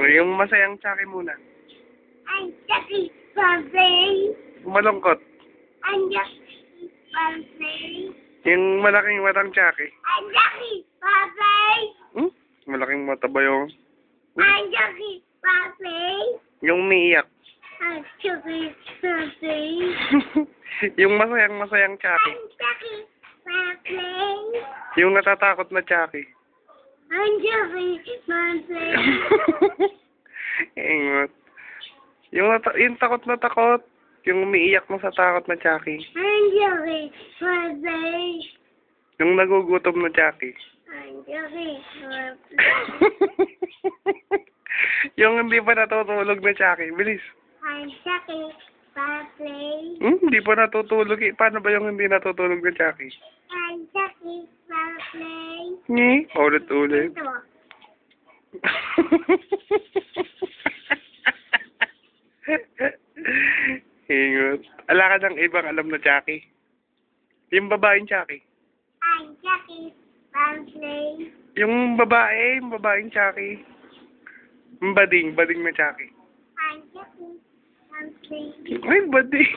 Yung masayang Chucky muna. I'm Jackie Barbie. Malungkot. I'm Jackie Barbie. Yung malaking matang Chucky. I'm Jackie Barbie. Hmm? Malaking mata ba yung... I'm Jackie Barbie. Yung umiiyak. I'm Jackie Barbie. Yung masayang Chucky. I'm Jackie Barbie. Yung natatakot na Chucky. I'm Jackie Barbie. Ingot. Yung takot na takot. Yung umiiyak mo sa takot na Chucky. I'm Jackie Barbie. Yung nagugutom na Chucky. I'm Jackie Barbie. Yung hindi pa natutulog na Chucky. Bilis. I'm Jackie Barbie. Hindi pa natutulog eh. Paano ba yung hindi natutulog na Chucky? I'm Jackie Barbie. Ulit-ulit. Ito. Ingot. Ala ka ng ibang alam na Chucky. Yung babaeng Chucky. I'm Jackie Barbie. Yung babaeng Chucky. Yung bading na Chucky. I'm Jackie Barbie. Ay, bading.